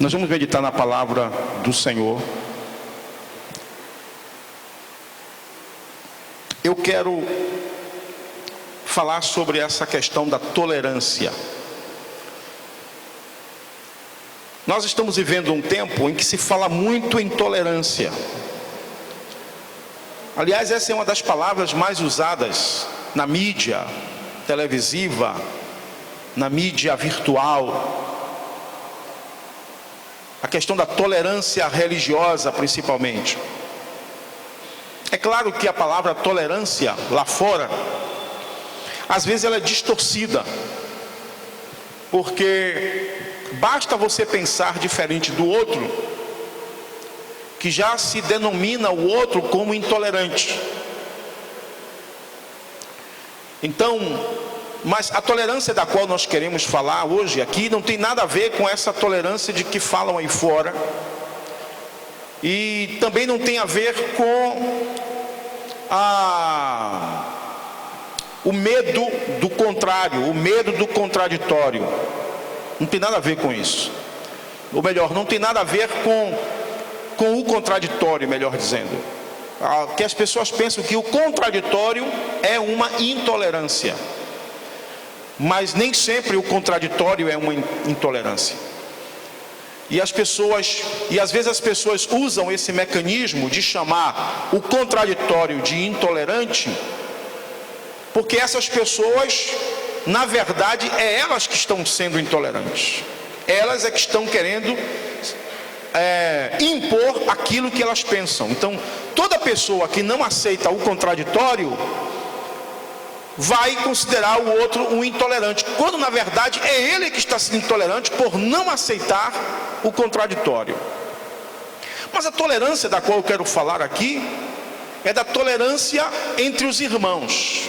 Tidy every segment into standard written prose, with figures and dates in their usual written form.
Nós vamos meditar na palavra do Senhor. Eu quero falar sobre essa questão da tolerância. Nós estamos vivendo um tempo em que se fala muito em tolerância. Aliás, essa é uma das palavras mais usadas na mídia televisiva, na mídia virtual. A questão da tolerância religiosa, principalmente. É claro que a palavra tolerância, lá fora, às vezes ela é distorcida. Porque basta você pensar diferente do outro, que já se denomina o outro como intolerante. Então, mas a tolerância da qual nós queremos falar hoje aqui não tem nada a ver com essa tolerância de que falam aí fora. E também não tem a ver com o medo do contrário, o medo do contraditório. Não tem nada a ver com isso. Ou melhor, não tem nada a ver com o contraditório, melhor dizendo. Que as pessoas pensam que o contraditório é uma intolerância. Mas nem sempre o contraditório é uma intolerância. E às vezes as pessoas usam esse mecanismo de chamar o contraditório de intolerante, porque essas pessoas, na verdade, é elas que estão sendo intolerantes. Elas é que estão querendo impor aquilo que elas pensam. Então, toda pessoa que não aceita o contraditório vai considerar o outro um intolerante, quando na verdade é ele que está sendo intolerante por não aceitar o contraditório. Mas a tolerância da qual eu quero falar aqui é da tolerância entre os irmãos.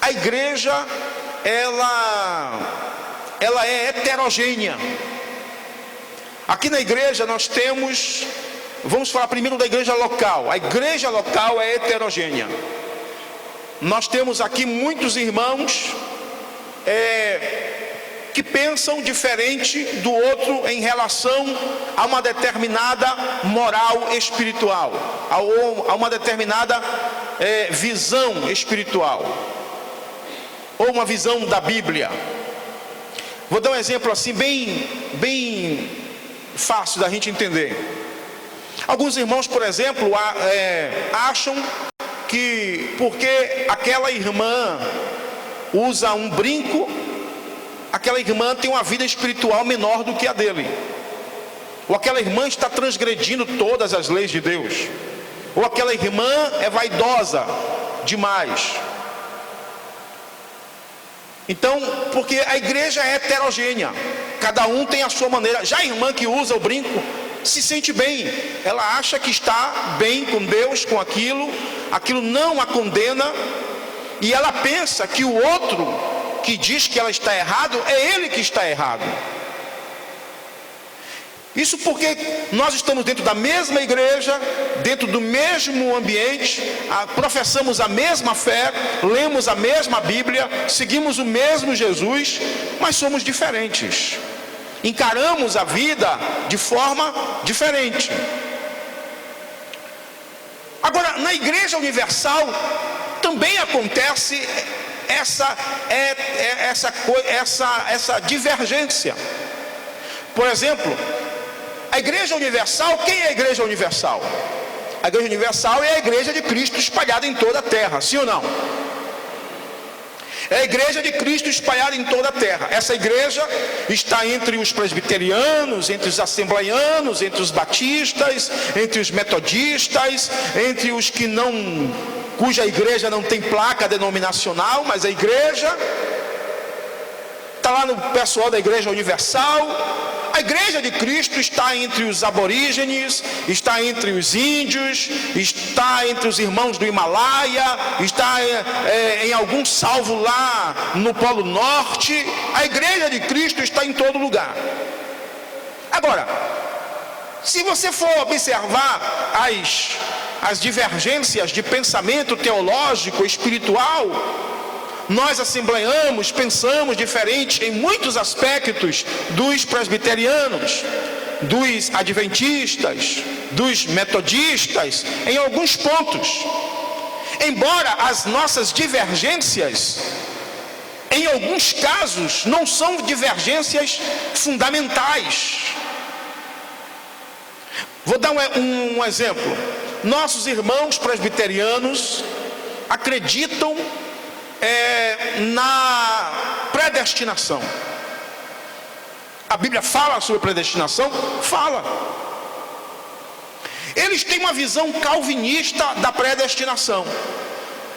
A igreja, ela é heterogênea. Aqui na igreja nós temos, vamos falar primeiro da igreja local. A igreja local é heterogênea. Nós temos aqui muitos irmãos que pensam diferente do outro em relação a uma determinada moral espiritual, a uma determinada visão espiritual, ou uma visão da Bíblia. Vou dar um exemplo assim bem fácil da gente entender. Alguns irmãos, por exemplo, acham que porque aquela irmã usa um brinco, aquela irmã tem uma vida espiritual menor do que a dele, ou aquela irmã está transgredindo todas as leis de Deus, ou aquela irmã é vaidosa demais. Então, porque a igreja é heterogênea, cada um tem a sua maneira. Já a irmã que usa o brinco se sente bem, ela acha que está bem com Deus, com aquilo não a condena, e ela pensa que o outro que diz que ela está errado, é ele que está errado. Isso porque nós estamos dentro da mesma igreja, dentro do mesmo ambiente, professamos a mesma fé, lemos a mesma Bíblia, seguimos o mesmo Jesus, mas somos diferentes. Encaramos a vida de forma diferente. Agora, na Igreja Universal também acontece essa divergência. Por exemplo, a Igreja Universal, quem é a Igreja Universal? A Igreja Universal é a Igreja de Cristo espalhada em toda a terra, sim ou não? É a igreja de Cristo espalhada em toda a terra. Essa igreja está entre os presbiterianos, entre os assembleianos, entre os batistas, entre os metodistas, entre os que cuja igreja não tem placa denominacional, mas a igreja está lá no pessoal da Igreja Universal. A igreja de Cristo está entre os aborígenes, está entre os índios, está entre os irmãos do Himalaia, está em algum salvo lá no Polo Norte. A igreja de Cristo está em todo lugar. Agora, se você for observar as divergências de pensamento teológico, espiritual, Nós assembleamos, pensamos diferente em muitos aspectos dos presbiterianos, dos adventistas, dos metodistas, em alguns pontos. Embora as nossas divergências, em alguns casos, não são divergências fundamentais. Vou dar um exemplo. Nossos irmãos presbiterianos acreditam na predestinação. A Bíblia fala sobre predestinação? Fala. Eles têm uma visão calvinista da predestinação.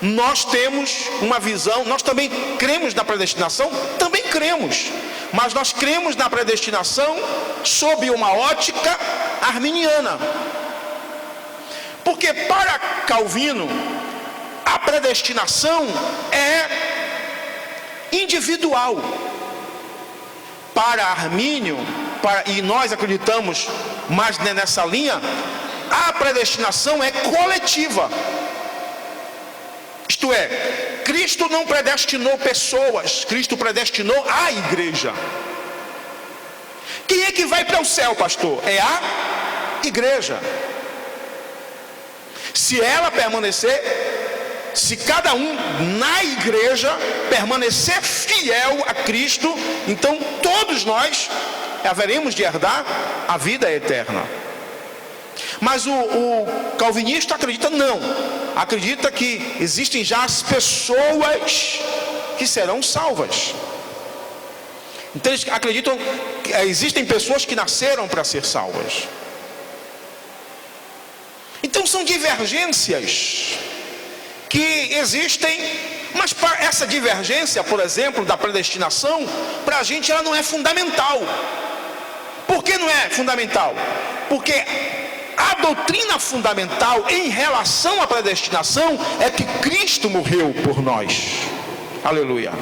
Nós temos uma visão, nós também cremos na predestinação? Também cremos. Mas nós cremos na predestinação sob uma ótica arminiana. Porque para Calvino, a predestinação é individual. Para Armínio, e nós acreditamos mais nessa linha, a predestinação é coletiva. Isto é, Cristo não predestinou pessoas, Cristo predestinou a igreja. Quem é que vai para o céu, pastor? É a igreja. Se ela permanecer, se cada um na igreja permanecer fiel a Cristo, então todos nós haveremos de herdar a vida eterna. Mas o calvinista acredita não, acredita que existem já as pessoas que serão salvas. Então eles acreditam que existem pessoas que nasceram para ser salvas. Então são divergências que existem, mas para essa divergência, por exemplo, da predestinação, para a gente ela não é fundamental. Por que não é fundamental? Porque a doutrina fundamental em relação à predestinação é que Cristo morreu por nós. Aleluia.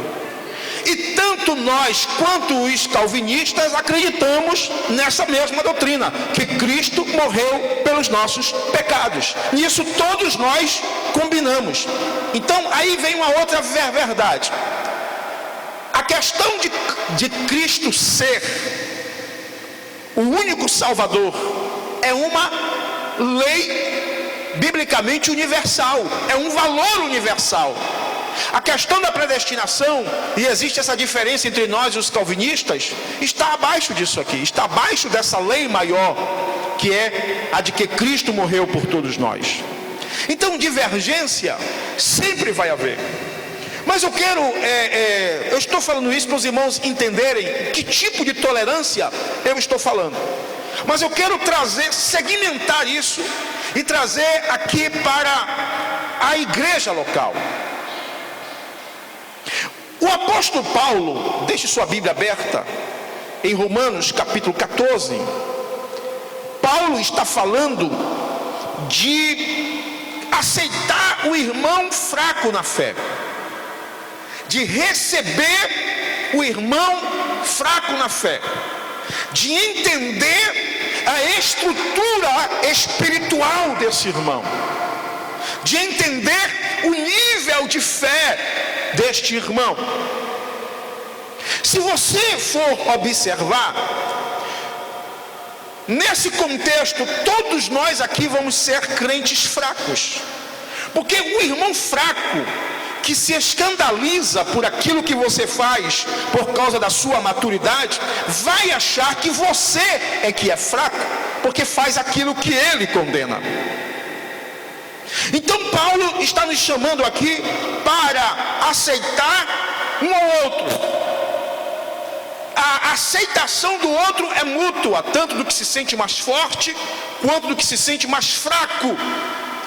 E tanto nós quanto os calvinistas acreditamos nessa mesma doutrina, que Cristo morreu pelos nossos pecados. Nisso todos nós combinamos. Então aí vem uma outra verdade. A questão de Cristo ser o único Salvador é uma lei biblicamente universal, é um valor universal. A questão da predestinação, e existe essa diferença entre nós e os calvinistas, está abaixo disso aqui, está abaixo dessa lei maior, que é a de que Cristo morreu por todos nós. Então divergência sempre vai haver. Mas eu quero, eu estou falando isso para os irmãos entenderem que tipo de tolerância eu estou falando. Mas eu quero segmentar isso e trazer aqui para a igreja local. O apóstolo Paulo, deixe sua Bíblia aberta, em Romanos capítulo 14, Paulo está falando de aceitar o irmão fraco na fé, de receber o irmão fraco na fé, de entender a estrutura espiritual desse irmão, de entender o nível de fé deste irmão. Se você for observar, nesse contexto, todos nós aqui vamos ser crentes fracos, porque o irmão fraco que se escandaliza por aquilo que você faz por causa da sua maturidade, vai achar que você é que é fraco, porque faz aquilo que ele condena. Então Paulo está nos chamando aqui para aceitar um ao outro. A aceitação do outro é mútua, tanto do que se sente mais forte, quanto do que se sente mais fraco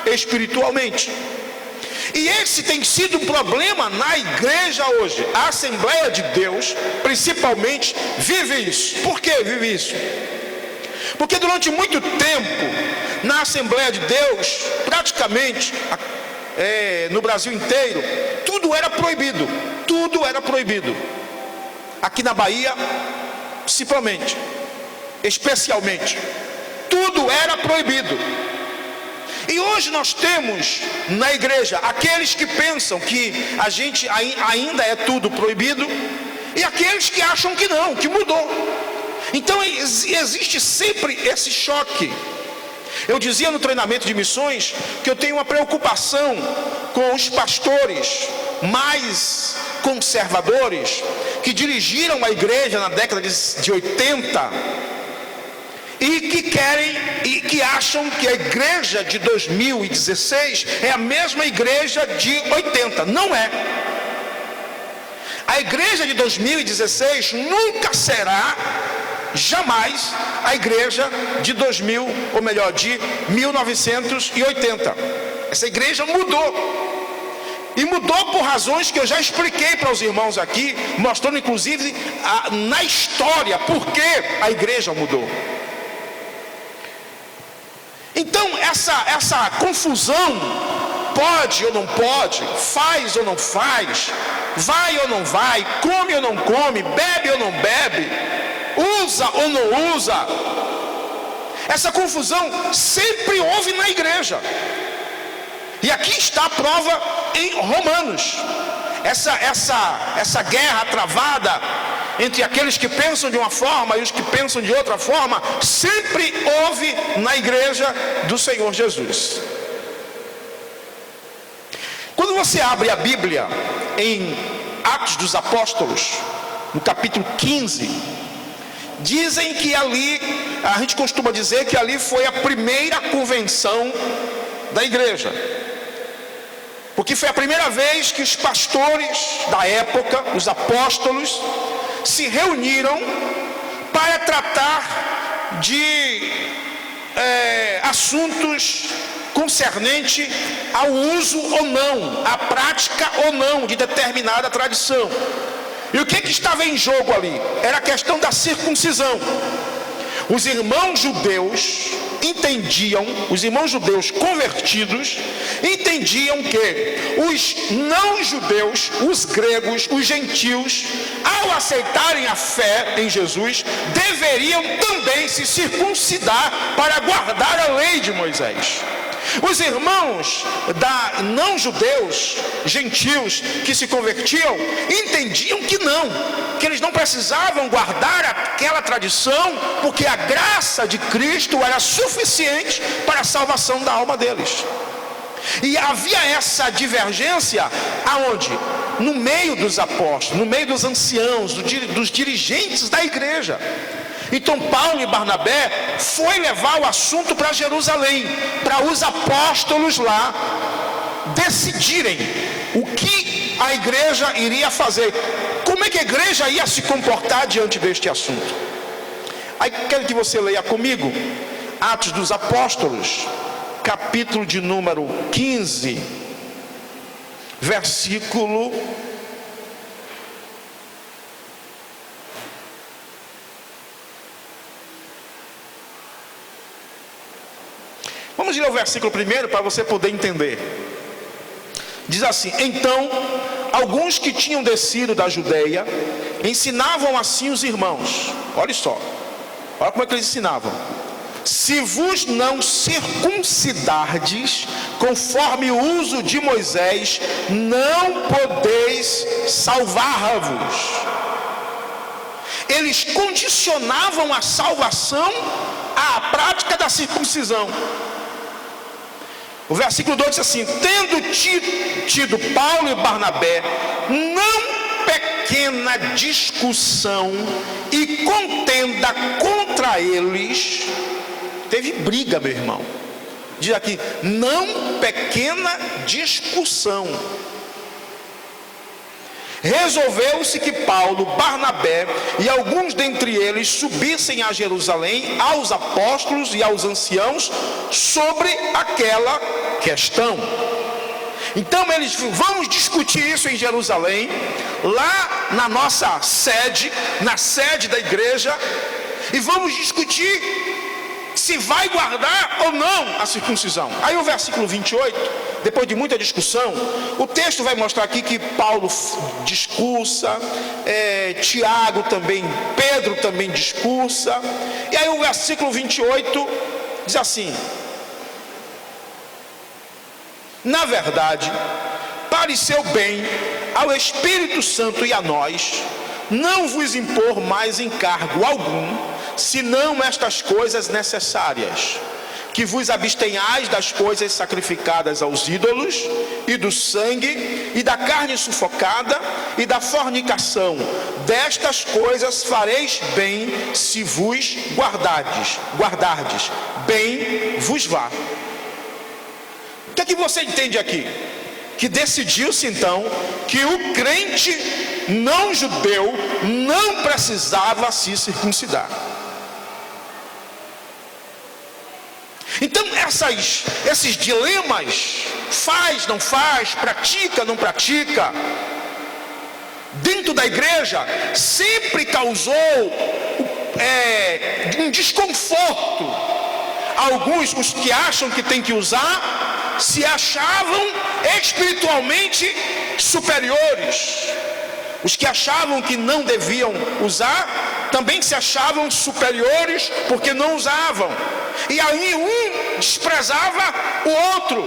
espiritualmente. E esse tem sido um problema na igreja hoje. A Assembleia de Deus, principalmente, vive isso. Por que vive isso? Porque durante muito tempo, na Assembleia de Deus, praticamente, no Brasil inteiro, tudo era proibido. Tudo era proibido. Aqui na Bahia, principalmente, especialmente, tudo era proibido. E hoje nós temos na igreja aqueles que pensam que a gente ainda é tudo proibido, e aqueles que acham que não, que mudou. Então existe sempre esse choque. Eu dizia no treinamento de missões que eu tenho uma preocupação com os pastores mais conservadores que dirigiram a igreja na década de 80 e que querem e que acham que a igreja de 2016 é a mesma igreja de 80. Não é. A igreja de 2016 nunca será, jamais, a igreja de 2000, ou melhor, de 1980. Essa igreja mudou. E mudou por razões que eu já expliquei para os irmãos aqui, mostrando inclusive na história por que a igreja mudou. Então essa confusão, pode ou não pode, faz ou não faz, vai ou não vai, come ou não come, bebe ou não bebe, usa ou não usa, essa confusão sempre houve na igreja. E aqui está a prova em Romanos. Essa guerra travada entre aqueles que pensam de uma forma e os que pensam de outra forma, sempre houve na igreja do Senhor Jesus. Quando você abre a Bíblia em Atos dos Apóstolos, no capítulo 15, dizem que ali, a gente costuma dizer que ali foi a primeira convenção da igreja. Porque foi a primeira vez que os pastores da época, os apóstolos, se reuniram para tratar de assuntos concernentes ao uso ou não, à prática ou não de determinada tradição. E o que estava em jogo ali? Era a questão da circuncisão. Os irmãos judeus entendiam, os irmãos judeus convertidos, entendiam que os não-judeus, os gregos, os gentios, ao aceitarem a fé em Jesus, deveriam também se circuncidar para guardar a lei de Moisés. Os irmãos não-judeus, gentios, que se convertiam, entendiam que não, que eles não precisavam guardar aquela tradição, porque a graça de Cristo era suficiente para a salvação da alma deles. E havia essa divergência aonde? No meio dos apóstolos, no meio dos anciãos, dos dirigentes da igreja. Então Paulo e Barnabé foi levar o assunto para Jerusalém, para os apóstolos lá decidirem o que a igreja iria fazer, como é que a igreja ia se comportar diante deste assunto. Aí quero que você leia comigo Atos dos Apóstolos, capítulo de número 15, versículo 1. Vamos ler o versículo primeiro para você poder entender. Diz assim: então, alguns que tinham descido da Judeia ensinavam assim os irmãos. Olha só, olha como é que eles ensinavam: se vos não circuncidardes conforme o uso de Moisés, não podeis salvar-vos. Eles condicionavam a salvação à prática da circuncisão. O versículo 2 diz assim: tendo tido Paulo e Barnabé não pequena discussão e contenda contra eles, teve briga, meu irmão. Diz aqui, não pequena discussão. Resolveu-se que Paulo, Barnabé e alguns dentre eles subissem a Jerusalém aos apóstolos e aos anciãos sobre aquela questão. Então eles, vamos discutir isso em Jerusalém, lá na nossa sede, na sede da igreja, e vamos discutir se vai guardar ou não a circuncisão. Aí o versículo 28, depois de muita discussão, o texto vai mostrar aqui que Paulo discursa, Tiago também, Pedro também discursa. E aí o versículo 28 diz assim: Na verdade, pareceu bem ao Espírito Santo e a nós não vos impor mais encargo algum, senão estas coisas necessárias: que vos abstenhais das coisas sacrificadas aos ídolos, e do sangue, e da carne sufocada, e da fornicação. Destas coisas fareis bem, se vos guardardes. Bem vos vá. O que é que você entende aqui? Que decidiu-se então que o crente não judeu não precisava se circuncidar. Então esses dilemas, faz, não faz, pratica, não pratica, dentro da igreja, sempre causou um desconforto. Alguns, os que acham que tem que usar, se achavam espiritualmente superiores. Os que achavam que não deviam usar, também se achavam superiores porque não usavam. E aí um desprezava o outro.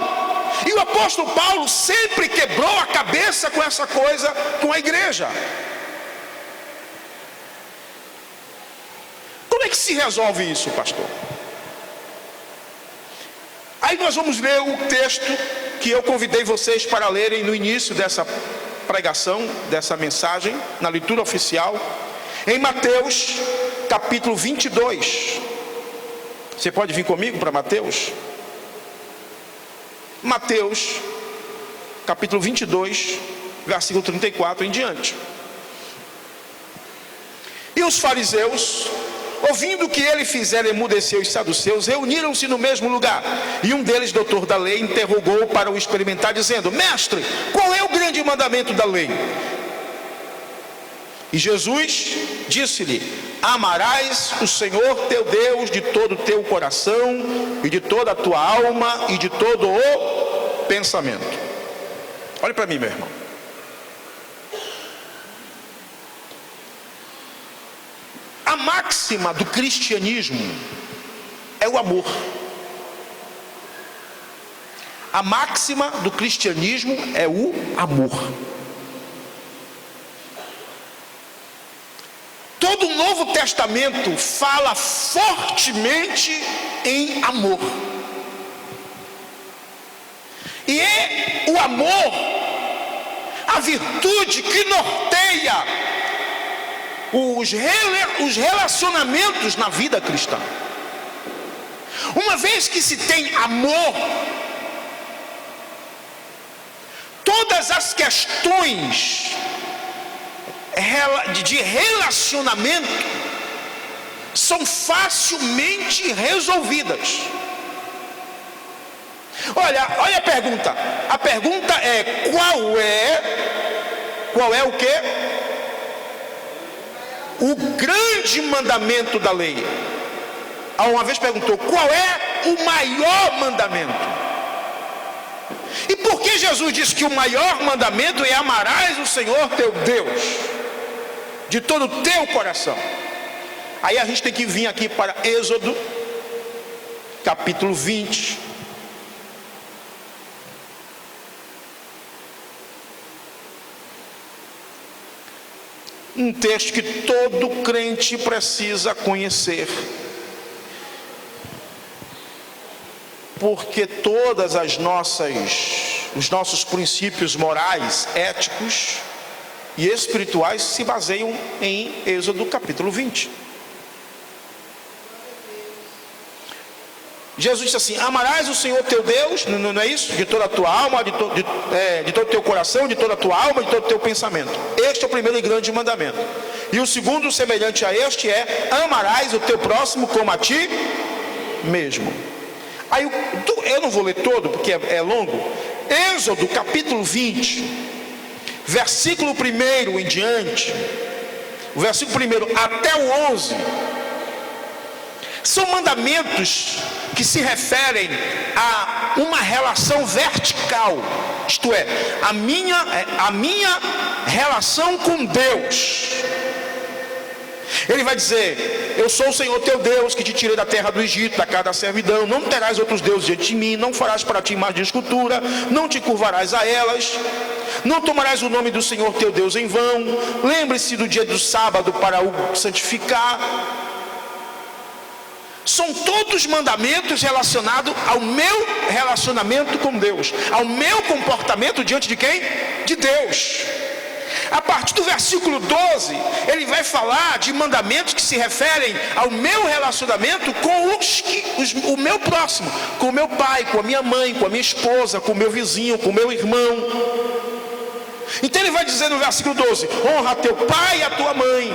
E o apóstolo Paulo sempre quebrou a cabeça com essa coisa, com a igreja. Como é que se resolve isso, pastor? Aí nós vamos ler o texto que eu convidei vocês para lerem no início dessa pregação, dessa mensagem, na leitura oficial, em Mateus, capítulo 22. Você pode vir comigo para Mateus? Mateus, capítulo 22, versículo 34 em diante. E os fariseus, ouvindo que ele fizera emudecer os saduceus, reuniram-se no mesmo lugar. E um deles, doutor da lei, interrogou para o experimentar, dizendo: Mestre, qual é o grande mandamento da lei? E Jesus disse-lhe: amarás o Senhor teu Deus de todo o teu coração, e de toda a tua alma, e de todo o pensamento. Olhe para mim, meu irmão. A máxima do cristianismo é o amor. A máxima do cristianismo é o amor. Todo o Novo Testamento fala fortemente em amor. E é o amor a virtude que norteia os relacionamentos na vida cristã. Uma vez que se tem amor, todas as questões de relacionamento são facilmente resolvidas. Olha a pergunta. A pergunta é: qual é o quê? O grande mandamento da lei. Uma vez perguntou: qual é o maior mandamento? E por que Jesus disse que o maior mandamento é amarás o Senhor teu Deus de todo o teu coração? Aí a gente tem que vir aqui para Êxodo, capítulo 20. Um texto que todo crente precisa conhecer. Porque todas os nossos princípios morais, éticos e espirituais se baseiam em Êxodo capítulo 20. Jesus disse assim: amarás o Senhor teu Deus, não é isso? De toda a tua alma, de todo o teu coração, de toda a tua alma, de todo o teu pensamento. Este é o primeiro e grande mandamento. E o segundo, semelhante a este, é: amarás o teu próximo como a ti mesmo. Aí eu não vou ler todo porque é longo. Êxodo capítulo 20, versículo 1 em diante, o versículo 1 até o 11, são mandamentos que se referem a uma relação vertical, isto é, a minha relação com Deus. Ele vai dizer: eu sou o Senhor teu Deus, que te tirei da terra do Egito, da casa da servidão. Não terás outros deuses diante de mim, não farás para ti imagem de escultura, não te curvarás a elas, não tomarás o nome do Senhor teu Deus em vão. Lembre-se do dia do sábado para o santificar. São todos mandamentos relacionados ao meu relacionamento com Deus, ao meu comportamento diante de quem? De Deus. A partir do versículo 12, ele vai falar de mandamentos que se referem ao meu relacionamento com o meu próximo, com o meu pai, com a minha mãe, com a minha esposa, com o meu vizinho, com o meu irmão. Então ele vai dizer no versículo 12: honra teu pai e a tua mãe,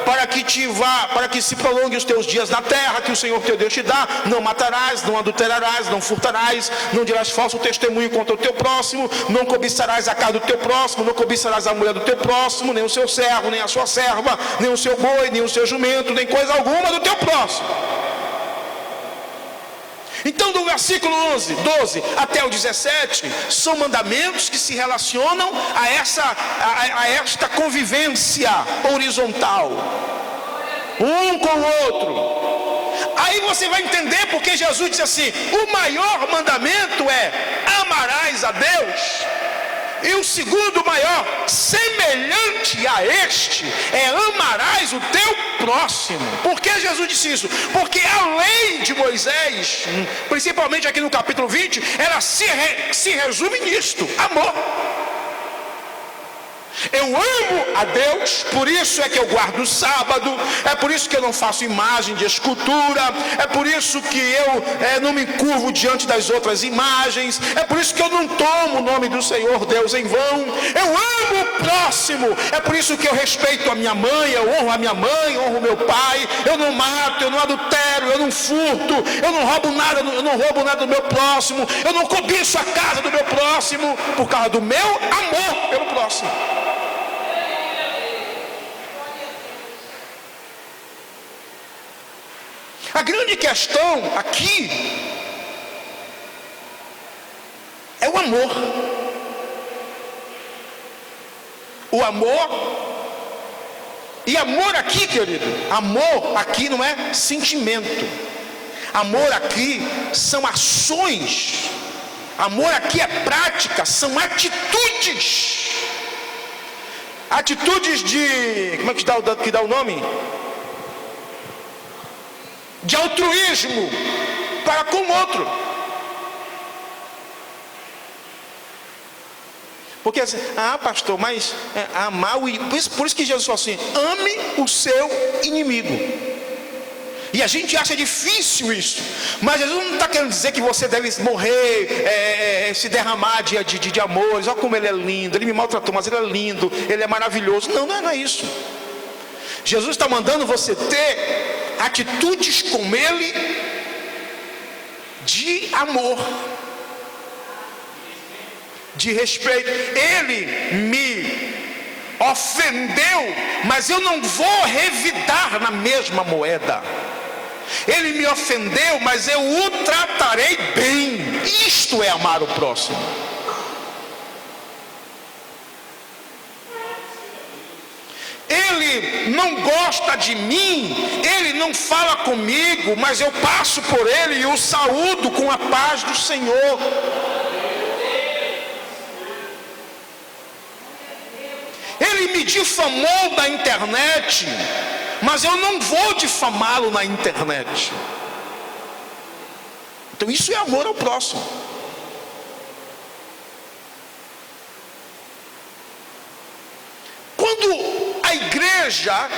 para que se prolongue os teus dias na terra que o Senhor teu Deus te dá. Não matarás, não adulterarás, não furtarás, não dirás falso testemunho contra o teu próximo, não cobiçarás a casa do teu próximo, não cobiçarás a mulher do teu próximo, nem o seu servo, nem a sua serva, nem o seu boi, nem o seu jumento, nem coisa alguma do teu próximo. Então, do versículo 12 até o 17, são mandamentos que se relacionam a esta convivência horizontal, um com o outro. Aí você vai entender porque Jesus disse assim: o maior mandamento é: amarás a Deus. E o segundo maior, semelhante a este, é: amarás o teu próximo. Por que Jesus disse isso? Porque a lei de Moisés, principalmente aqui no capítulo 20, ela se resume nisto: amor. Eu amo a Deus, por isso é que eu guardo o sábado, é por isso que eu não faço imagem de escultura, é por isso que eu não me curvo diante das outras imagens, é por isso que eu não tomo o nome do Senhor Deus em vão. Eu amo o próximo, é por isso que eu respeito a minha mãe, eu honro a minha mãe, honro o meu pai, eu não mato, eu não adultero, eu não furto, eu não roubo nada do meu próximo, eu não cobiço a casa do meu próximo, por causa do meu amor pelo próximo. A grande questão aqui é o amor. O amor. E amor aqui, querido, amor aqui não é sentimento. Amor aqui são ações. Amor aqui é prática, são atitudes. Atitudes de, como é que dá o nome? De altruísmo para com o outro. Porque assim, pastor, mas amar o inimigo. Por isso que Jesus falou assim: ame o seu inimigo. E a gente acha difícil isso, mas Jesus não está querendo dizer que você deve morrer, se derramar de amores. Olha como ele é lindo, ele me maltratou, mas ele é lindo, ele é maravilhoso. Não é isso. Jesus está mandando você ter atitudes com ele de amor, de respeito. Ele me ofendeu, mas eu não vou revidar na mesma moeda. Ele me ofendeu, mas eu o tratarei bem. Isto é amar o próximo. Ele não gosta de mim, ele não fala comigo, mas eu passo por ele e o saúdo com a paz do Senhor. Ele me difamou na internet, mas eu não vou difamá-lo na internet. Então isso é amor ao próximo. Quando a igreja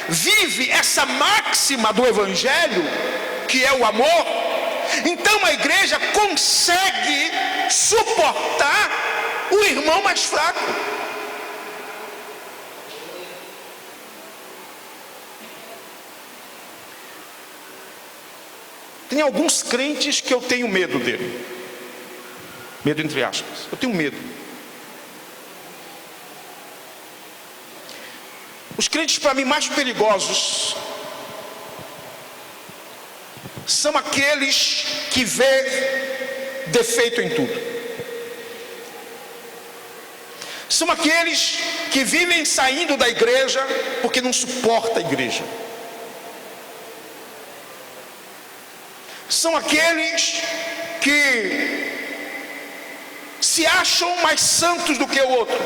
vive essa máxima do evangelho, que é o amor, então a igreja consegue suportar o irmão mais fraco. Tem alguns crentes que eu tenho medo dele. Medo entre aspas. Eu tenho medo. Os crentes para mim mais perigosos são aqueles que vê defeito em tudo. São aqueles que vivem saindo da igreja porque não suporta a igreja. São aqueles que se acham mais santos do que o outro.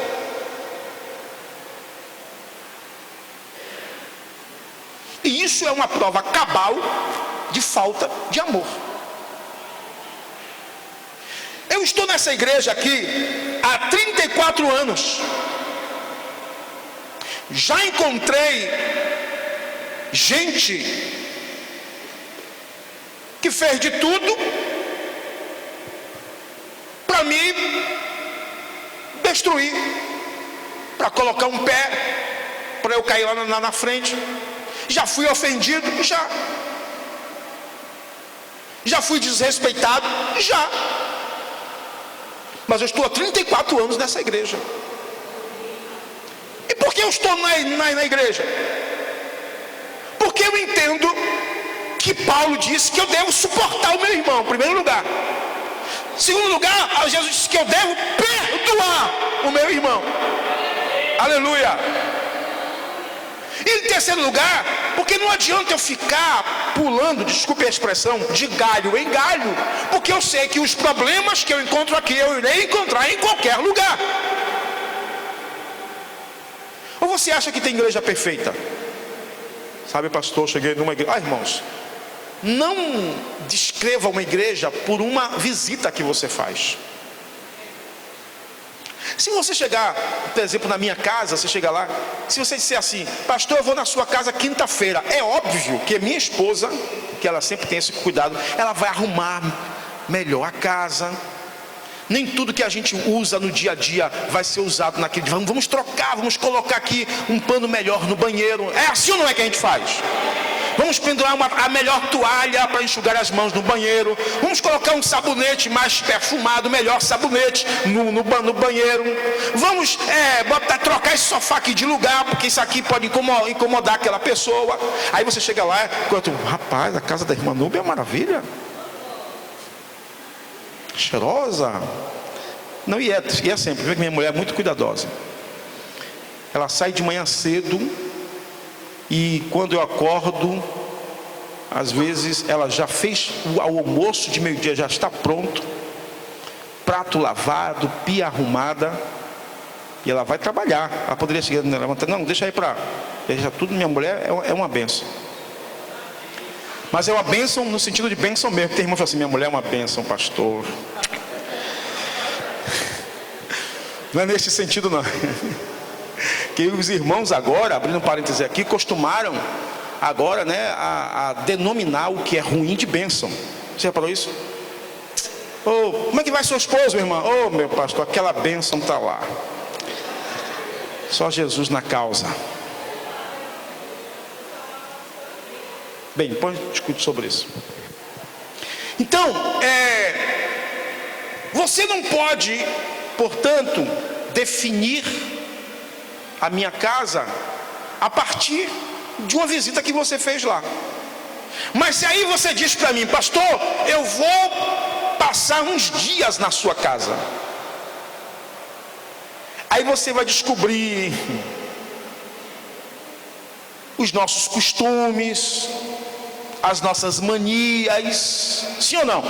E isso é uma prova cabal de falta de amor. Eu estou nessa igreja aqui há 34 anos. Já encontrei gente que fez de tudo para me destruir, para colocar um pé, para eu cair lá na frente. Já fui ofendido, já fui desrespeitado, já. Mas eu estou há 34 anos nessa igreja. E por que eu estou na igreja? Porque eu entendo que Paulo disse que eu devo suportar o meu irmão, em primeiro lugar. Em segundo lugar, Jesus disse que eu devo perdoar o meu irmão. Aleluia. E em terceiro lugar, porque não adianta eu ficar pulando, desculpe a expressão, de galho em galho, porque eu sei que os problemas que eu encontro aqui, eu irei encontrar em qualquer lugar. Ou você acha que tem igreja perfeita? Sabe, pastor, cheguei numa igreja. Irmãos, não descreva uma igreja por uma visita que você faz. Se você chegar, por exemplo, na minha casa, você chega lá, se você disser assim: pastor, eu vou na sua casa quinta-feira, é óbvio que minha esposa, que ela sempre tem esse cuidado, ela vai arrumar melhor a casa. Nem tudo que a gente usa no dia a dia vai ser usado naquele dia. Vamos trocar, vamos colocar aqui um pano melhor no banheiro. É assim ou não é que a gente faz? Vamos pendurar a melhor toalha para enxugar as mãos no banheiro. Vamos colocar um sabonete mais perfumado, melhor sabonete no banheiro. Vamos trocar esse sofá aqui de lugar, porque isso aqui pode incomodar aquela pessoa. Aí você chega lá, rapaz, a casa da irmã Núbia é uma maravilha. Cheirosa. Não, e é sempre, porque minha mulher é muito cuidadosa. Ela sai de manhã cedo. E quando eu acordo, às vezes ela já fez o almoço de meio-dia, já está pronto, prato lavado, pia arrumada, e ela vai trabalhar. Ela poderia seguir levantando, não, deixa aí para deixa tudo. Minha mulher é uma bênção, mas é uma bênção no sentido de bênção mesmo. Tem irmão que fala assim: minha mulher é uma bênção, pastor. Não é nesse sentido não. Que os irmãos agora, abrindo um parêntese aqui, costumaram agora, a denominar o que é ruim de bênção. Você reparou isso? Como é que vai seu esposo, meu irmão? Meu pastor, aquela bênção está lá. Só Jesus na causa. Bem, depois discute sobre isso. Então, você não pode, portanto, definir a minha casa a partir de uma visita que você fez lá. Mas se aí você diz para mim: pastor, eu vou passar uns dias na sua casa, aí você vai descobrir os nossos costumes, as nossas manias, sim ou não?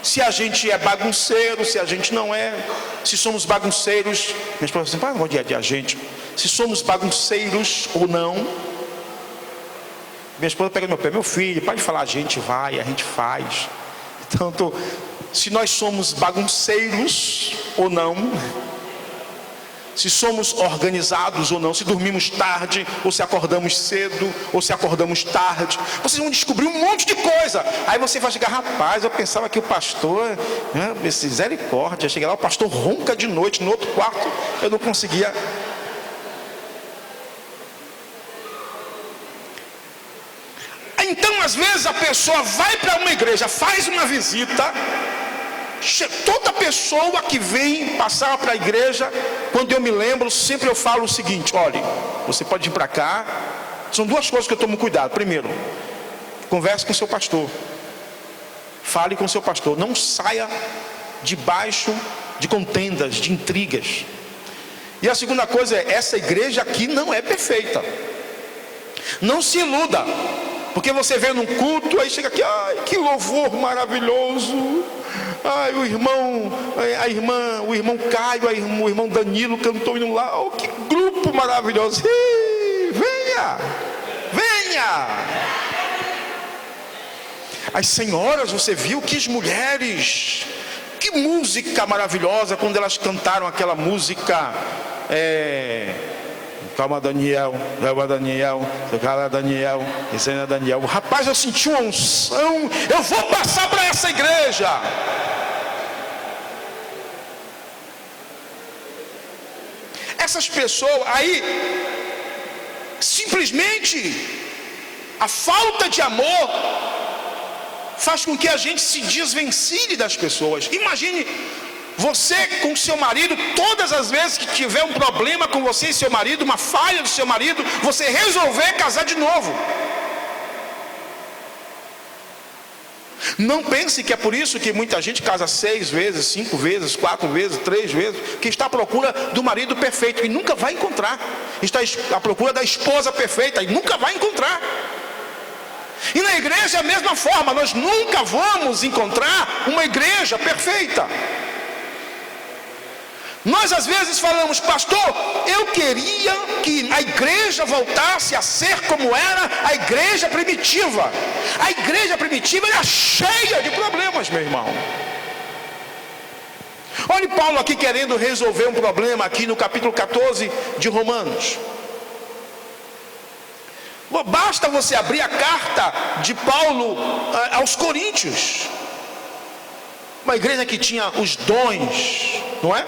Se a gente é bagunceiro, se a gente não é, se somos bagunceiros. Minha esposa assim: não dia a dia a gente, se somos bagunceiros ou não. Minha esposa pega no meu pé: meu filho, pode falar, a gente vai, a gente faz. Então, se nós somos bagunceiros ou não, se somos organizados ou não, se dormimos tarde, ou se acordamos cedo, ou se acordamos tarde, vocês vão descobrir um monte de coisa. Aí você vai chegar: rapaz, eu pensava que o pastor, misericórdia, cheguei lá, o pastor ronca de noite, no outro quarto eu não conseguia. Então às vezes a pessoa vai para uma igreja, faz uma visita. Toda pessoa que vem passar para a igreja, quando eu me lembro, sempre eu falo o seguinte: olha, você pode vir para cá. São duas coisas que eu tomo cuidado. Primeiro, converse com o seu pastor, fale com o seu pastor, não saia debaixo de contendas, de intrigas. E a segunda coisa é, essa igreja aqui não é perfeita. Não se iluda, porque você vê num culto, aí chega aqui, ai, que louvor maravilhoso. Ai, o irmão Caio, o irmão Danilo cantou indo lá. Oh, que grupo maravilhoso. Venha. As senhoras, você viu que as mulheres, que música maravilhosa quando elas cantaram aquela música. Calma Daniel, ensina Daniel. Rapaz, eu senti uma unção, eu vou passar para essa igreja. Essas pessoas aí, simplesmente a falta de amor faz com que a gente se desvencilhe das pessoas. Imagine você com seu marido, todas as vezes que tiver um problema com você e seu marido, uma falha do seu marido, você resolver casar de novo. Não pense que é por isso que muita gente casa 6 vezes, 5 vezes, 4 vezes, 3 vezes, que está à procura do marido perfeito e nunca vai encontrar. Está à procura da esposa perfeita e nunca vai encontrar. E na igreja é a mesma forma, nós nunca vamos encontrar uma igreja perfeita. Nós às vezes falamos, pastor, eu queria que a igreja voltasse a ser como era a igreja primitiva. A igreja primitiva era cheia de problemas, meu irmão. Olha Paulo aqui querendo resolver um problema aqui no capítulo 14 de Romanos. Basta você abrir a carta de Paulo aos Coríntios. Uma igreja que tinha os dons, não é?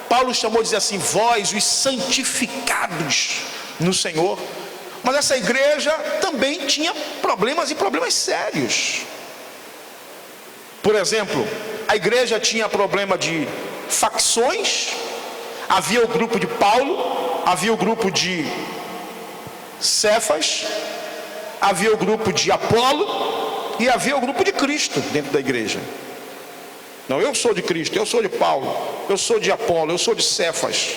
Paulo chamou de dizer assim, vós os santificados no Senhor. Mas essa igreja também tinha problemas e problemas sérios. Por exemplo, a igreja tinha problema de facções. Havia o grupo de Paulo, havia o grupo de Cefas, havia o grupo de Apolo e havia o grupo de Cristo dentro da igreja. Não, eu sou de Cristo, eu sou de Paulo, eu sou de Apolo, eu sou de Cefas.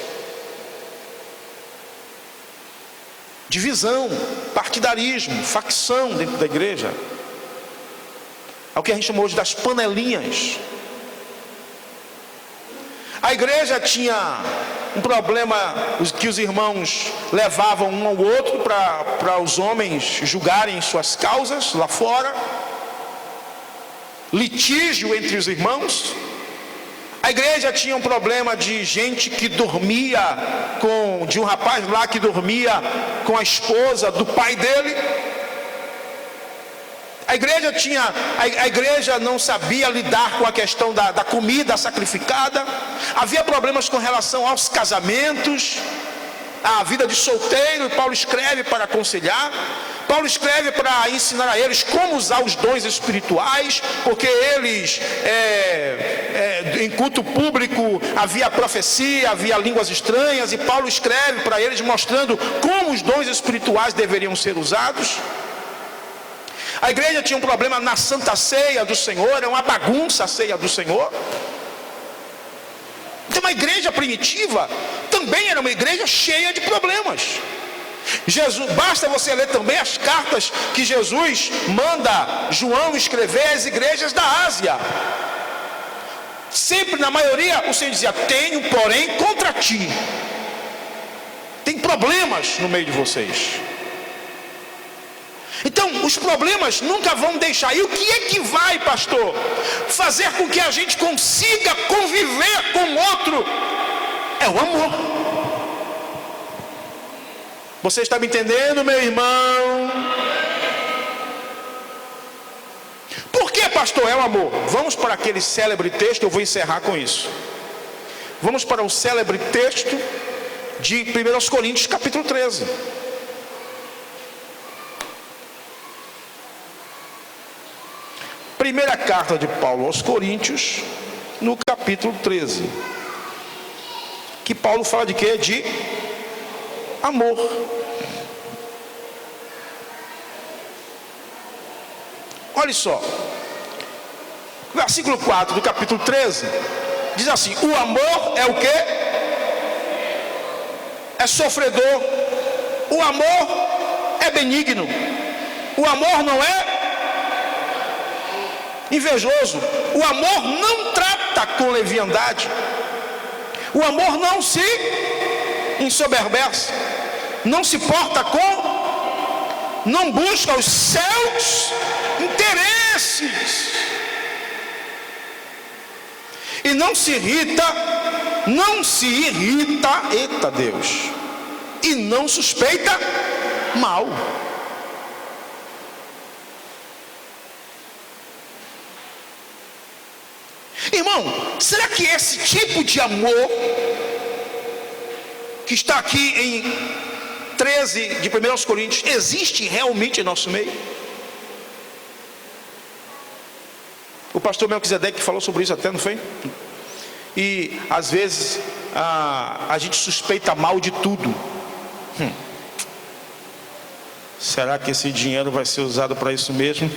Divisão, partidarismo, facção dentro da igreja. É o que a gente chama hoje das panelinhas. A igreja tinha um problema que os irmãos levavam um ao outro para os homens julgarem suas causas lá fora. Litígio entre os irmãos. A igreja tinha um problema de gente que dormia de um rapaz lá que dormia com a esposa do pai dele. A igreja não sabia lidar com a questão da comida sacrificada. Havia problemas com relação aos casamentos, a vida de solteiro, e Paulo escreve para aconselhar. Paulo escreve para ensinar a eles como usar os dons espirituais, porque eles, em culto público, havia profecia, havia línguas estranhas, e Paulo escreve para eles mostrando como os dons espirituais deveriam ser usados. A igreja tinha um problema na Santa Ceia do Senhor, era uma bagunça a ceia do Senhor. Então a igreja primitiva também era uma igreja cheia de problemas. Basta você ler também as cartas que Jesus manda João escrever às igrejas da Ásia. Sempre, na maioria, o Senhor dizia, tenho porém contra ti. Tem problemas no meio de vocês. Então, os problemas nunca vão deixar. E o que é que vai, pastor, fazer com que a gente consiga conviver com o outro? É o amor. Você está me entendendo, meu irmão? Por que, pastor, é o amor? Vamos para aquele célebre texto, eu vou encerrar com isso. Vamos para o célebre texto de 1 Coríntios capítulo 13. Primeira carta de Paulo aos Coríntios, no capítulo 13. Que Paulo fala de quê? De amor. Olha só. Versículo 4 do capítulo 13 diz assim: o amor é o quê? é sofredor, o amor é benigno, o amor não é invejoso, o amor não trata com leviandade, o amor não se ensoberbece, não se porta não busca os seus interesses, e não se irrita, eita Deus, e não suspeita mal. Irmão, será que esse tipo de amor que está aqui em 13 de 1 Coríntios existe realmente em nosso meio? O pastor Melquisedeque falou sobre isso até, não foi? E às vezes a gente suspeita mal de tudo. Será que esse dinheiro vai ser usado para isso mesmo?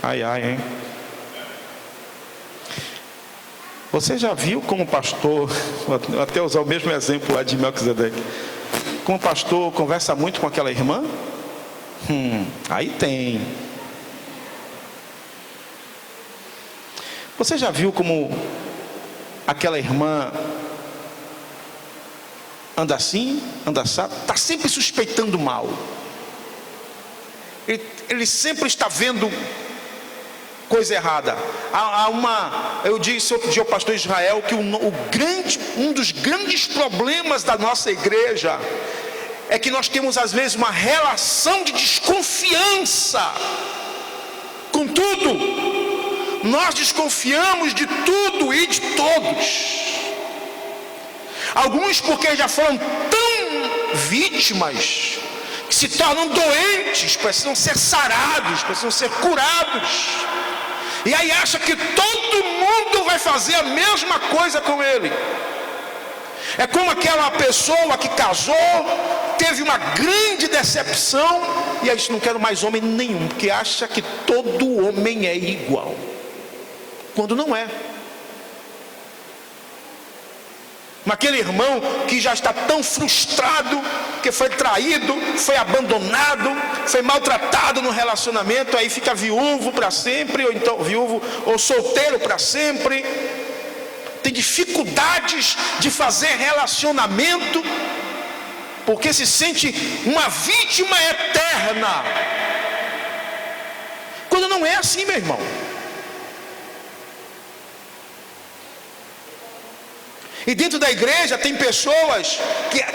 Ai, hein? Você já viu como pastor, vou até usar o mesmo exemplo lá de Melquisedeque, como pastor conversa muito com aquela irmã? Aí tem. Você já viu como aquela irmã anda assim, anda assado, está sempre suspeitando mal. Ele sempre está vendo coisa errada. Eu disse outro dia ao pastor Israel que um dos grandes problemas da nossa igreja é que nós temos às vezes uma relação de desconfiança com tudo. Nós desconfiamos de tudo e de todos. Alguns porque já foram tão vítimas que se tornam doentes, precisam ser sarados, precisam ser curados. E aí acha que todo mundo vai fazer a mesma coisa com ele. É como aquela pessoa que casou, teve uma grande decepção, e aí diz: não quero mais homem nenhum, porque acha que todo homem é igual, quando não é. Mas aquele irmão que já está tão frustrado, que foi traído, foi abandonado, foi maltratado no relacionamento, aí fica viúvo para sempre, ou então viúvo ou solteiro para sempre, tem dificuldades de fazer relacionamento, porque se sente uma vítima eterna, quando não é assim, meu irmão. E dentro da igreja tem pessoas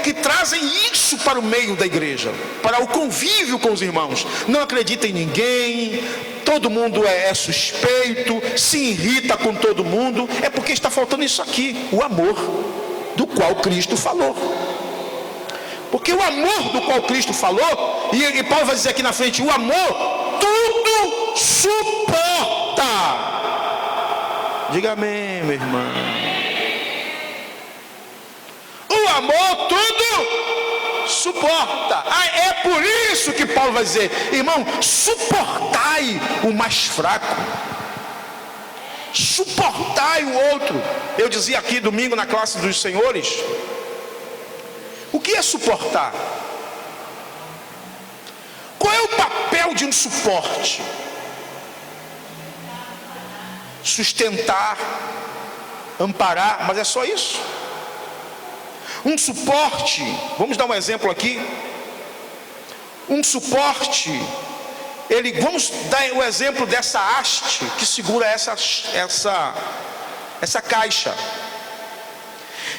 que trazem isso para o meio da igreja, para o convívio com os irmãos. Não acredita em ninguém, todo mundo é suspeito, se irrita com todo mundo. É porque está faltando isso aqui, o amor do qual Cristo falou. Porque o amor do qual Cristo falou, e Paulo vai dizer aqui na frente, o amor tudo suporta. Diga amém, meu irmão. O amor tudo suporta. É por isso que Paulo vai dizer: irmão, suportai o mais fraco, suportai o outro. Eu dizia aqui domingo na classe dos senhores, o que é suportar? Qual é o papel de um suporte? Sustentar, amparar, mas é só isso? Um suporte, vamos dar um exemplo aqui. Um suporte, vamos dar o exemplo dessa haste que segura essa caixa.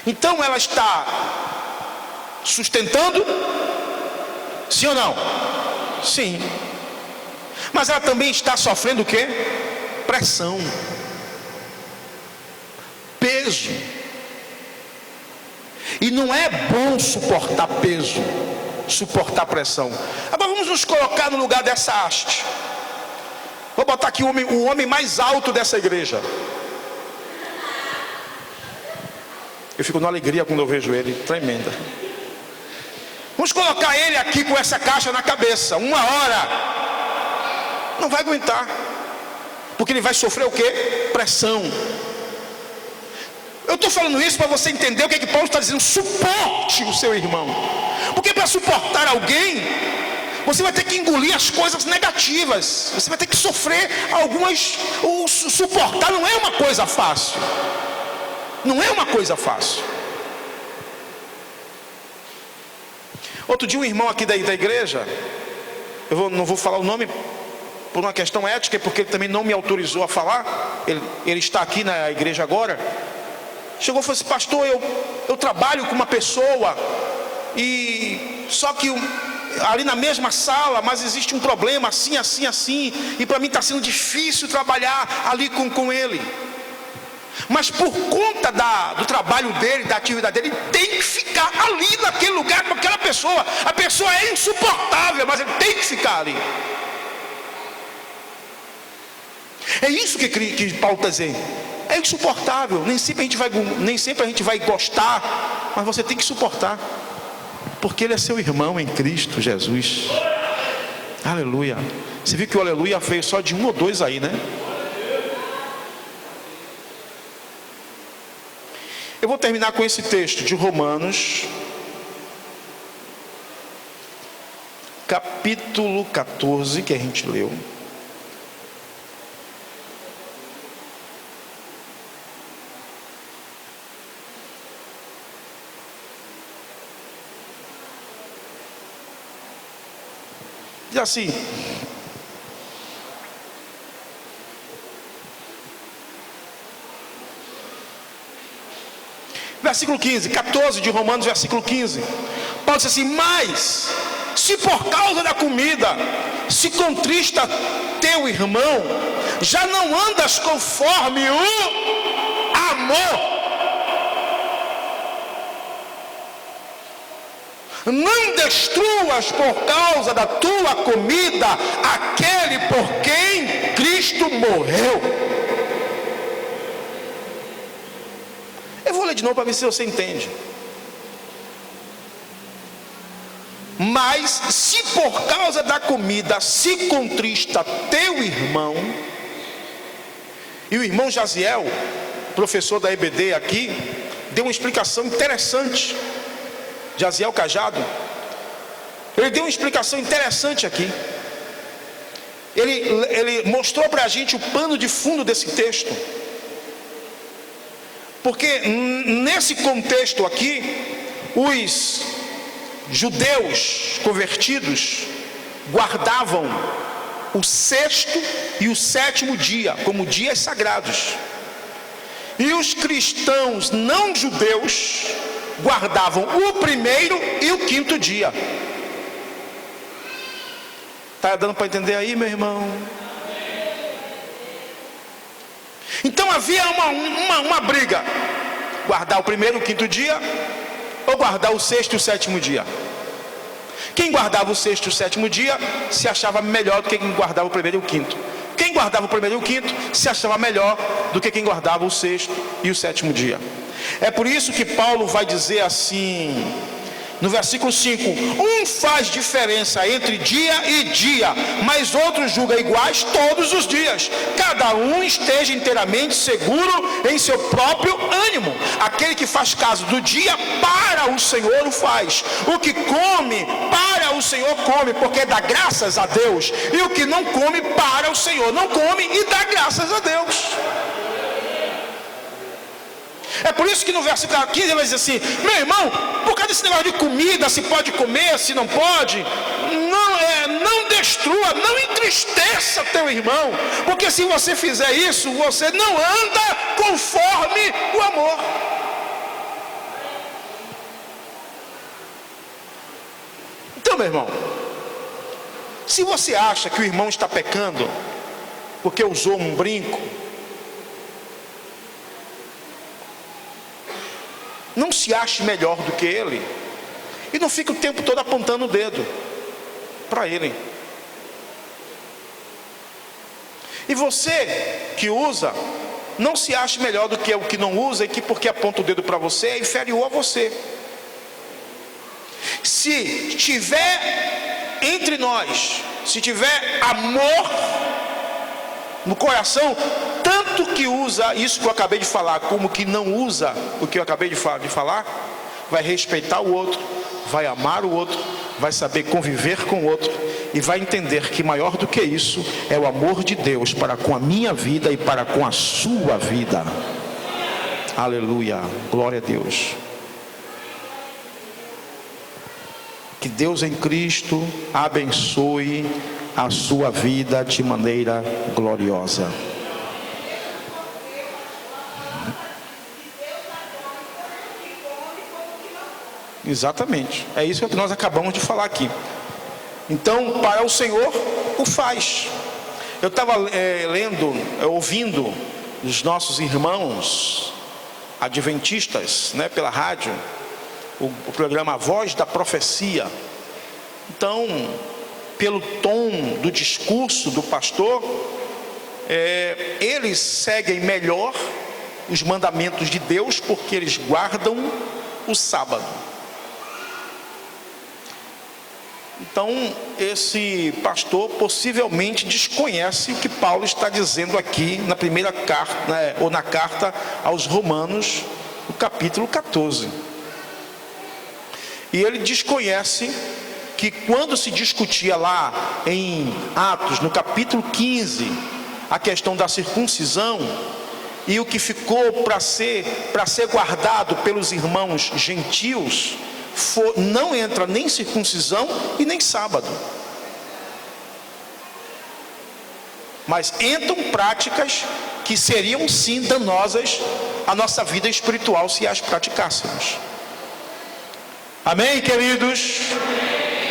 Então ela está sustentando, sim ou não? Sim. Mas ela também está sofrendo o quê? Pressão, peso. E não é bom suportar peso, suportar pressão. Agora vamos nos colocar no lugar dessa haste. Vou botar aqui o homem mais alto dessa igreja. Eu fico numa alegria quando eu vejo ele, tremenda. Vamos colocar ele aqui com essa caixa na cabeça, 1 hora. Não vai aguentar, porque ele vai sofrer o quê? Pressão. Eu estou falando isso para você entender o que Paulo está dizendo. Suporte o seu irmão. Porque para suportar alguém, você vai ter que engolir as coisas negativas. Você vai ter que sofrer algumas. Suportar não é uma coisa fácil. Não é uma coisa fácil. Outro dia um irmão aqui da igreja, não vou falar o nome por uma questão ética, porque ele também não me autorizou a falar. Ele está aqui na igreja agora. Chegou e falou assim: pastor, eu trabalho com uma pessoa, e só que ali na mesma sala, mas existe um problema assim, assim, assim, e para mim está sendo difícil trabalhar ali com ele. Mas por conta do trabalho dele, da atividade dele, ele tem que ficar ali naquele lugar com aquela pessoa. A pessoa é insuportável, mas ele tem que ficar ali. É isso que Paulo está dizendo. É insuportável. Nem sempre a gente vai gostar, mas você tem que suportar, porque ele é seu irmão em Cristo Jesus. Aleluia. Você viu que o aleluia veio só de um ou dois aí, né? Eu vou terminar com esse texto de Romanos, capítulo 14, que a gente leu. Diz assim: versículo 15, 14 de Romanos, versículo 15. Paulo diz assim: mas se por causa da comida se contrista teu irmão, já não andas conforme o amor. Não destruas por causa da tua comida aquele por quem Cristo morreu. Eu vou ler de novo para ver se você entende. Mas se por causa da comida se contrista teu irmão, e o irmão Jaziel, professor da EBD aqui, deu uma explicação interessante. Jaziel Cajado, ele deu uma explicação interessante aqui. Ele mostrou para a gente o pano de fundo desse texto. Porque nesse contexto aqui, os judeus convertidos guardavam o sexto e o sétimo dia como dias sagrados, e os cristãos não judeus guardavam o primeiro e o quinto dia. Está dando para entender aí, meu irmão? Então havia uma briga: guardar o primeiro e o quinto dia, ou guardar o sexto e o sétimo dia. Quem guardava o sexto e o sétimo dia se achava melhor do que quem guardava o primeiro e o quinto. Quem guardava o primeiro e o quinto se achava melhor do que quem guardava o sexto e o sétimo dia. É por isso que Paulo vai dizer assim, no versículo 5: um faz diferença entre dia e dia, mas outro julga iguais todos os dias. Cada um esteja inteiramente seguro em seu próprio ânimo. Aquele que faz caso do dia, para o Senhor o faz. O que come, para o Senhor come, porque dá graças a Deus. E o que não come, para o Senhor não come e dá graças a Deus. É por isso que no versículo 15 ele vai dizer assim: meu irmão, por causa desse negócio de comida, se pode comer, se não pode, não destrua, não entristeça teu irmão, porque se você fizer isso, você não anda conforme o amor. Então, meu irmão, se você acha que o irmão está pecando porque usou um brinco, não se ache melhor do que ele, e não fique o tempo todo apontando o dedo para ele. E você que usa, não se ache melhor do que o que não usa, e que porque aponta o dedo para você é inferior a você. Se tiver entre nós, se tiver amor no coração, tanto tanto que usa isso que eu acabei de falar, como que não usa o que eu acabei de falar, vai respeitar o outro, vai amar o outro, vai saber conviver com o outro e vai entender que maior do que isso é o amor de Deus para com a minha vida e para com a sua vida. Aleluia, glória a Deus. Que Deus em Cristo abençoe a sua vida de maneira gloriosa. Exatamente, é isso que nós acabamos de falar aqui. Então, para o Senhor, o faz. Eu estava ouvindo os nossos irmãos adventistas, né, pela rádio, o programa Voz da Profecia. Então, pelo tom do discurso do pastor, eles seguem melhor os mandamentos de Deus, porque eles guardam o sábado. Então, esse pastor possivelmente desconhece o que Paulo está dizendo aqui na primeira carta, né, ou na carta aos Romanos, no capítulo 14. E ele desconhece que quando se discutia lá em Atos, no capítulo 15, a questão da circuncisão, e o que ficou para ser guardado pelos irmãos gentios, não entra nem circuncisão e nem sábado, mas entram práticas que seriam sim danosas à nossa vida espiritual se as praticássemos. Amém, queridos?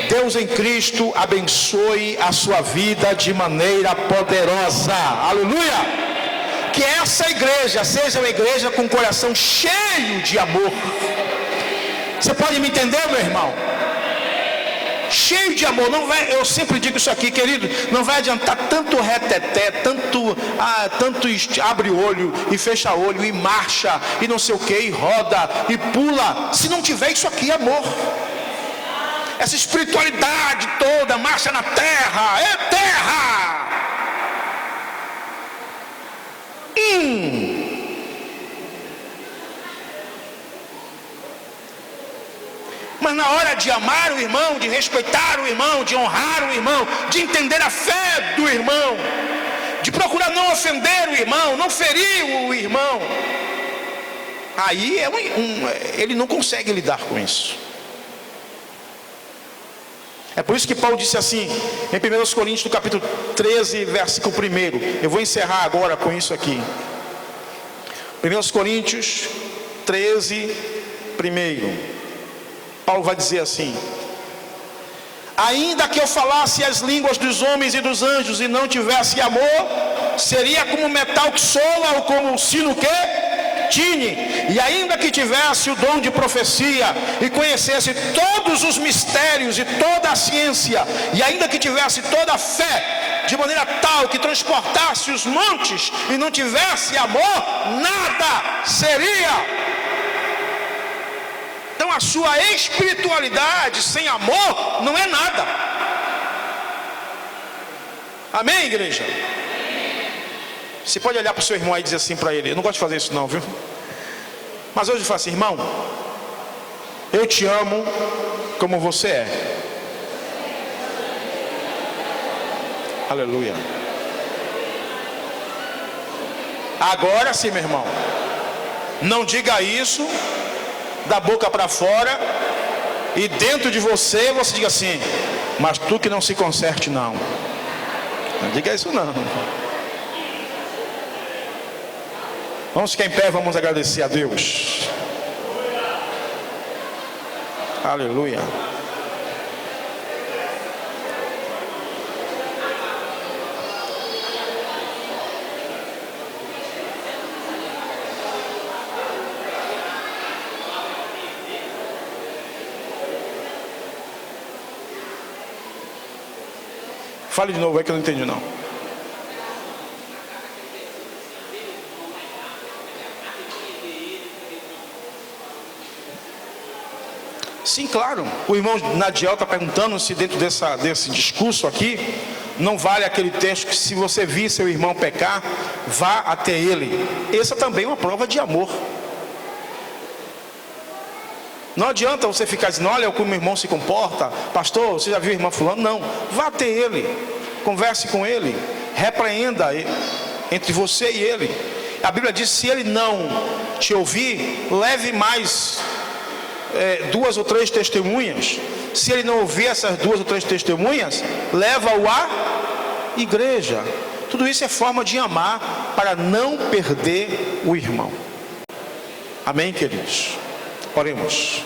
Deus em Cristo abençoe a sua vida de maneira poderosa. Aleluia! Que essa igreja seja uma igreja com o coração cheio de amor. Você pode me entender, meu irmão? Cheio de amor. Não vai, eu sempre digo isso aqui, querido, não vai adiantar tanto reteté, tanto abre o olho e fecha o olho e marcha e não sei o que, e roda e pula, se não tiver isso aqui, amor. Essa espiritualidade toda, marcha na terra, é terra. Mas na hora de amar o irmão, de respeitar o irmão, de honrar o irmão, de entender a fé do irmão, de procurar não ofender o irmão, não ferir o irmão, aí ele não consegue lidar com isso. É por isso que Paulo disse assim, em 1 Coríntios, no capítulo 13, versículo 1. Eu vou encerrar agora com isso aqui. 1 Coríntios 13, 1. Paulo vai dizer assim: ainda que eu falasse as línguas dos homens e dos anjos e não tivesse amor, seria como metal que soa ou como um sino que tine. E ainda que tivesse o dom de profecia e conhecesse todos os mistérios e toda a ciência, e ainda que tivesse toda a fé, de maneira tal que transportasse os montes e não tivesse amor, nada seria. Então a sua espiritualidade sem amor não é nada. Amém, igreja? Você pode olhar para o seu irmão aí e dizer assim para ele: eu não gosto de fazer isso não, viu? Mas hoje eu falo assim: irmão, eu te amo como você é. Aleluia. Agora sim, meu irmão, não diga isso da boca para fora e dentro de você diga assim: mas tu que não se conserte não. Não diga isso não. Vamos ficar em pé, vamos agradecer a Deus. Aleluia. Fale de novo aí que eu não entendi não. Sim, claro. O irmão Nadiel está perguntando se dentro desse discurso aqui, Não vale aquele texto que se você vir seu irmão pecar, vá até ele. Essa também é uma prova de amor. Não adianta você ficar dizendo, olha como o irmão se comporta. Pastor, você já viu o irmão fulano? Não, vá até ele, converse com ele, repreenda entre você e ele. A Bíblia diz, se ele não te ouvir, leve mais 2 ou 3 testemunhas. Se ele não ouvir essas 2 ou 3 testemunhas, leva-o à igreja. Tudo isso é forma de amar, para não perder o irmão. Amém, queridos? Oremos.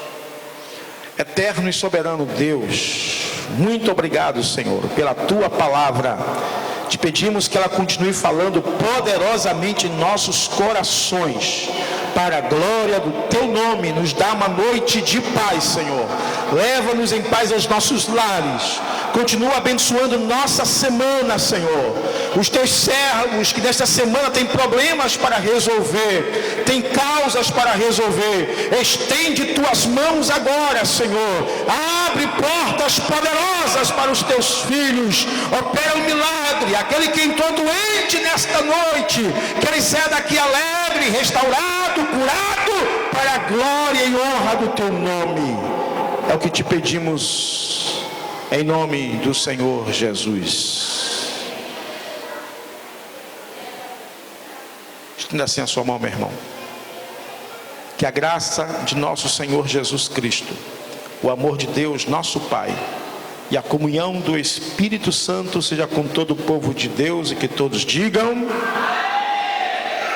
Eterno e soberano Deus, muito obrigado, Senhor, pela tua palavra. Te pedimos que ela continue falando poderosamente em nossos corações, para a glória do teu nome. Nos dá uma noite de paz, Senhor. Leva-nos em paz aos nossos lares. Continua abençoando nossa semana, Senhor. Os teus servos que nesta semana têm problemas para resolver, têm causas para resolver, estende tuas mãos agora, Senhor. Abre portas poderosas para os teus filhos. Opera um milagre. Aquele que entrou doente nesta noite, que ele saia daqui alegre, restaurado, curado, para a glória e honra do teu nome. É o que te pedimos em nome do Senhor Jesus. Estenda assim a sua mão, meu irmão. Que a graça de nosso Senhor Jesus Cristo, o amor de Deus, nosso Pai, e a comunhão do Espírito Santo seja com todo o povo de Deus, e que todos digam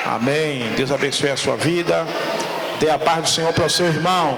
amém. Deus abençoe a sua vida. Dê a paz do Senhor para o seu irmão.